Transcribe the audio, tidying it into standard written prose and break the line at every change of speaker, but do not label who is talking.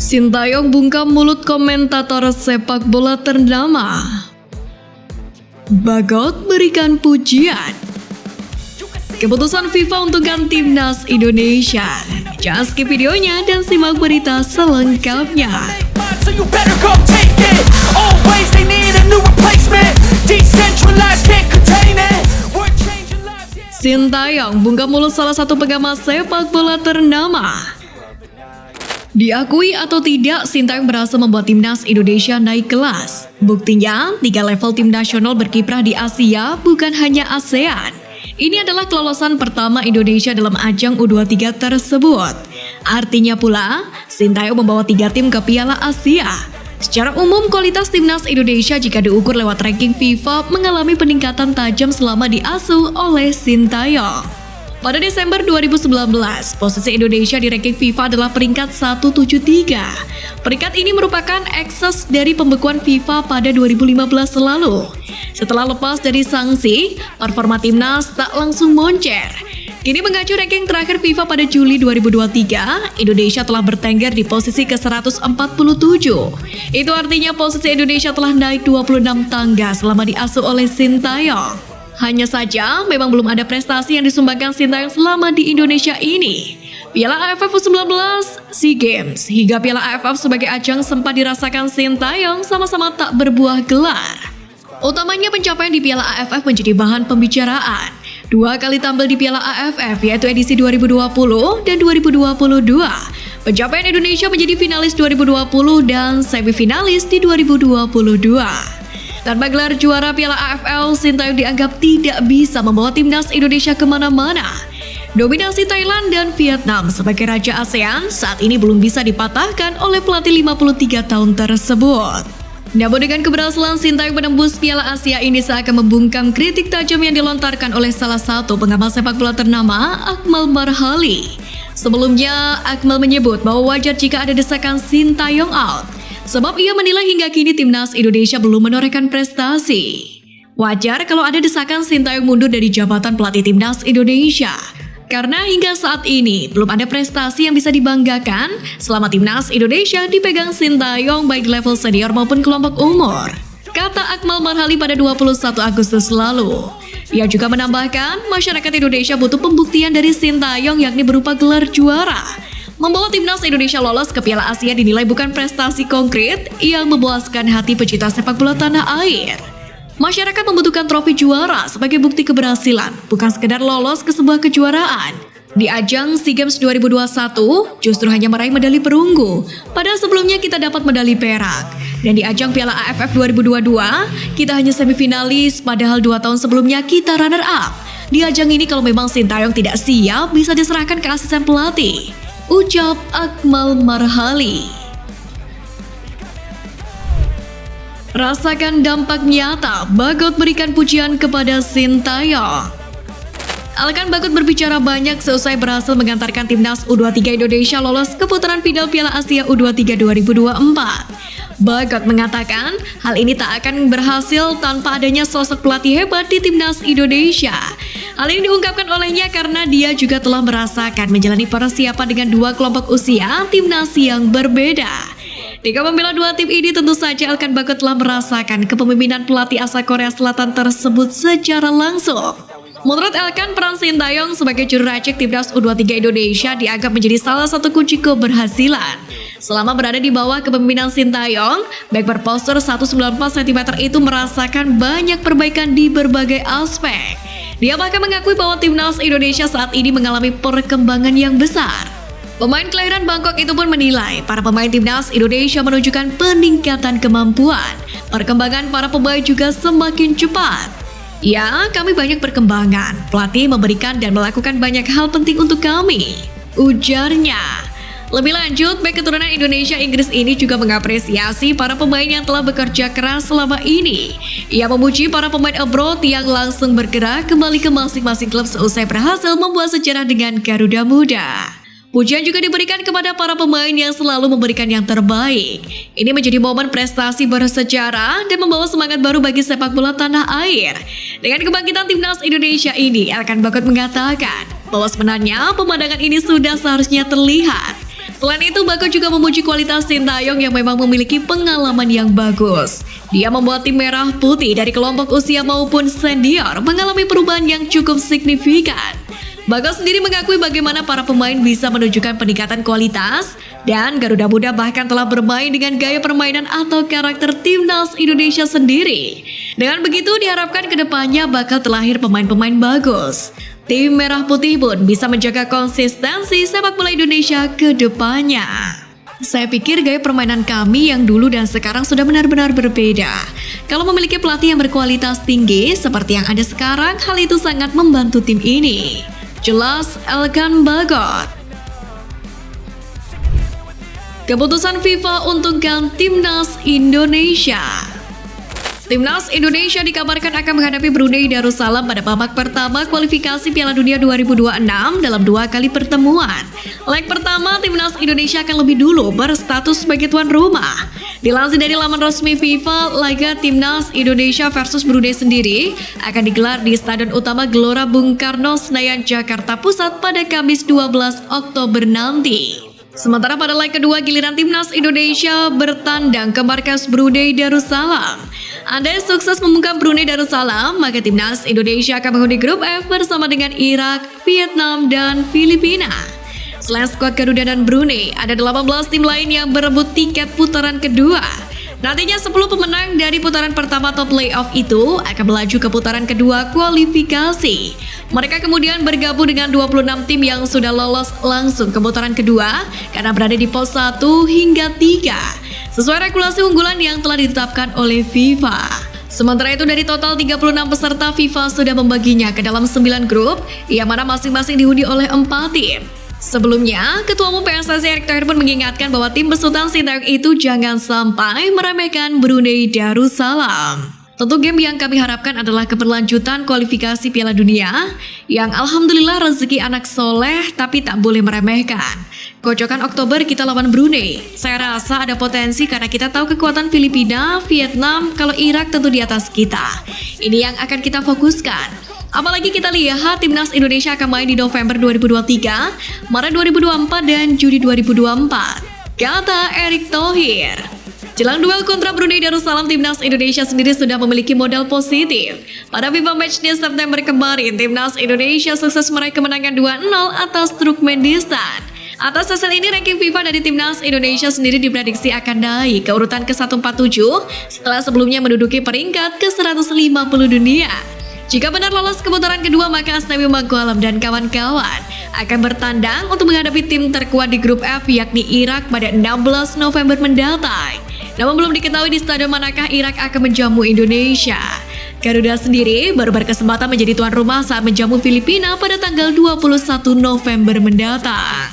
Sintayong bungkam mulut komentator sepak bola ternama. Bagot berikan pujian. Keputusan FIFA untuk ganti timnas Indonesia. Jangan skip videonya dan simak berita selengkapnya. Sintayong bungkam mulut salah satu pengamat sepak bola ternama. Diakui atau tidak, Sintayong berhasil membuat timnas Indonesia naik kelas. Buktinya, 3 level tim nasional berkiprah di Asia, bukan hanya ASEAN. Ini adalah kelolosan pertama Indonesia dalam ajang U23 tersebut. Artinya pula, Sintayong membawa 3 tim ke Piala Asia. Secara umum, kualitas timnas Indonesia jika diukur lewat ranking FIFA mengalami peningkatan tajam selama diasuh oleh Sintayong. Pada Desember 2019, posisi Indonesia di ranking FIFA adalah peringkat 173. Peringkat ini merupakan ekses dari pembekuan FIFA pada 2015 lalu. Setelah lepas dari sanksi, performa timnas tak langsung moncer. Kini mengacu ranking terakhir FIFA pada Juli 2023, Indonesia telah bertengger di posisi ke-147. Itu artinya posisi Indonesia telah naik 26 tangga selama diasuh oleh Sintayong. Hanya saja, memang belum ada prestasi yang disumbangkan Sintayong selama di Indonesia ini. Piala AFF U19, SEA Games, hingga Piala AFF sebagai ajang sempat dirasakan Sintayong sama-sama tak berbuah gelar. Utamanya pencapaian di Piala AFF menjadi bahan pembicaraan. 2 kali tampil di Piala AFF, yaitu edisi 2020 dan 2022. Pencapaian Indonesia menjadi finalis 2020 dan semifinalis di 2022. Tanpa gelar juara Piala AFL, Sintayong dianggap tidak bisa membawa timnas Indonesia kemana-mana. Dominasi Thailand dan Vietnam sebagai raja ASEAN saat ini belum bisa dipatahkan oleh pelatih 53 tahun tersebut. Namun dengan keberhasilan Sintayong menembus Piala Asia ini seakan membungkam kritik tajam yang dilontarkan oleh salah satu pengamat sepak bola ternama, Akmal Marhali. Sebelumnya, Akmal menyebut bahwa wajar jika ada desakan Sintayong out. Sebab ia menilai hingga kini timnas Indonesia belum menorehkan prestasi. Wajar kalau ada desakan Sintayong mundur dari jabatan pelatih timnas Indonesia. Karena hingga saat ini belum ada prestasi yang bisa dibanggakan selama timnas Indonesia dipegang Sintayong baik level senior maupun kelompok umur. Kata Akmal Marhali pada 21 Agustus lalu. Ia juga menambahkan masyarakat Indonesia butuh pembuktian dari Sintayong yakni berupa gelar juara. Membawa timnas Indonesia lolos ke Piala Asia dinilai bukan prestasi konkret yang memuaskan hati pecinta sepak bola tanah air. Masyarakat membutuhkan trofi juara sebagai bukti keberhasilan, bukan sekedar lolos ke sebuah kejuaraan. Di ajang SEA Games 2021, justru hanya meraih medali perunggu, padahal sebelumnya kita dapat medali perak. Dan di ajang Piala AFF 2022, kita hanya semifinalis, padahal 2 tahun sebelumnya kita runner up. Di ajang ini kalau memang Sintayong tidak siap, bisa diserahkan ke asisten pelatih. Ucap Akmal Marhali. Rasakan dampak nyata, Bagot berikan pujian kepada Sintayong. Alkan Bagot berbicara banyak seusai berhasil mengantarkan timnas U23 Indonesia lolos ke putaran final Piala Asia U23 2024. Bagot mengatakan hal ini tak akan berhasil tanpa adanya sosok pelatih hebat di timnas Indonesia. Hal ini diungkapkan olehnya karena dia juga telah merasakan menjalani persiapan dengan 2 kelompok usia timnas yang berbeda. Jika membela 2 tim ini tentu saja Alkan Bagot telah merasakan kepemimpinan pelatih asal Korea Selatan tersebut secara langsung. Menurut Alkan, peran Sintayong sebagai juru racik timnas U23 Indonesia dianggap menjadi salah satu kunci keberhasilan. Selama berada di bawah kepemimpinan Sintayong, back berpostur 194 cm itu merasakan banyak perbaikan di berbagai aspek. Dia bahkan mengakui bahwa timnas Indonesia saat ini mengalami perkembangan yang besar. Pemain kelahiran Bangkok itu pun menilai para pemain timnas Indonesia menunjukkan peningkatan kemampuan. Perkembangan para pemain juga semakin cepat. Ya, kami banyak perkembangan. Pelatih memberikan dan melakukan banyak hal penting untuk kami, ujarnya. Lebih lanjut, bek keturunan Indonesia Inggris ini juga mengapresiasi para pemain yang telah bekerja keras selama ini. Ia memuji para pemain abroad yang langsung bergerak kembali ke masing-masing klub seusai berhasil membuat sejarah dengan Garuda Muda. Pujian juga diberikan kepada para pemain yang selalu memberikan yang terbaik. Ini menjadi momen prestasi bersejarah dan membawa semangat baru bagi sepak bola tanah air. Dengan kebangkitan timnas Indonesia ini, Alkan Bagot mengatakan bahwa sebenarnya pemandangan ini sudah seharusnya terlihat. Selain itu, Bako juga memuji kualitas Sintayong yang memang memiliki pengalaman yang bagus. Dia membuat tim merah putih dari kelompok usia maupun senior mengalami perubahan yang cukup signifikan. Bako sendiri mengakui bagaimana para pemain bisa menunjukkan peningkatan kualitas dan Garuda Muda bahkan telah bermain dengan gaya permainan atau karakter timnas Indonesia sendiri. Dengan begitu diharapkan kedepannya bakal terlahir pemain-pemain bagus. Tim Merah Putih pun bisa menjaga konsistensi sepak bola Indonesia ke depannya. Saya pikir gaya permainan kami yang dulu dan sekarang sudah benar-benar berbeda. Kalau memiliki pelatih yang berkualitas tinggi seperti yang ada sekarang, hal itu sangat membantu tim ini. Jelas Elkan Bagot. Keputusan FIFA untuk timnas Indonesia. Timnas Indonesia dikabarkan akan menghadapi Brunei Darussalam pada babak pertama kualifikasi Piala Dunia 2026 dalam 2 kali pertemuan. Leg pertama, Timnas Indonesia akan lebih dulu berstatus sebagai tuan rumah. Dilansir dari laman resmi FIFA, laga Timnas Indonesia versus Brunei sendiri akan digelar di Stadion Utama Gelora Bung Karno, Senayan, Jakarta Pusat pada Kamis 12 Oktober nanti. Sementara pada leg kedua, giliran Timnas Indonesia bertandang ke markas Brunei Darussalam. Andai sukses membungkam Brunei Darussalam, maka Timnas Indonesia akan menghuni grup F bersama dengan Irak, Vietnam, dan Filipina. Selain skuad Garuda dan Brunei, ada 18 tim lain yang berebut tiket putaran kedua. Nantinya 10 pemenang dari putaran pertama atau playoff itu akan melaju ke putaran kedua kualifikasi. Mereka kemudian bergabung dengan 26 tim yang sudah lolos langsung ke putaran kedua karena berada di pos 1 hingga 3 sesuai regulasi unggulan yang telah ditetapkan oleh FIFA. Sementara itu dari total 36 peserta, FIFA sudah membaginya ke dalam 9 grup yang mana masing-masing dihuni oleh 4 tim. Sebelumnya, Ketua Umum PSSI Erick Thohir pun mengingatkan bahwa tim besutan Sintayong itu jangan sampai meremehkan Brunei Darussalam. Tentu game yang kami harapkan adalah keberlanjutan kualifikasi Piala Dunia yang alhamdulillah rezeki anak soleh tapi tak boleh meremehkan. Kocokan Oktober kita lawan Brunei. Saya rasa ada potensi karena kita tahu kekuatan Filipina, Vietnam, kalau Irak tentu di atas kita. Ini yang akan kita fokuskan. Apalagi kita lihat Timnas Indonesia akan main di November 2023, Maret 2024, dan Juni 2024. Kata Erick Thohir. Jelang duel kontra Brunei Darussalam, Timnas Indonesia sendiri sudah memiliki modal positif. Pada FIFA Matchday September kemarin, Timnas Indonesia sukses meraih kemenangan 2-0 atas Turkmenistan. Atas hasil ini, ranking FIFA dari Timnas Indonesia sendiri diprediksi akan naik ke urutan ke-147 setelah sebelumnya menduduki peringkat ke-150 dunia. Jika benar lolos ke putaran kedua, maka Asnawi Mangkualam dan kawan-kawan akan bertandang untuk menghadapi tim terkuat di grup F yakni Irak pada 16 November mendatang. Namun belum diketahui di stadion manakah Irak akan menjamu Indonesia. Garuda sendiri baru berkesempatan menjadi tuan rumah saat menjamu Filipina pada tanggal 21 November mendatang.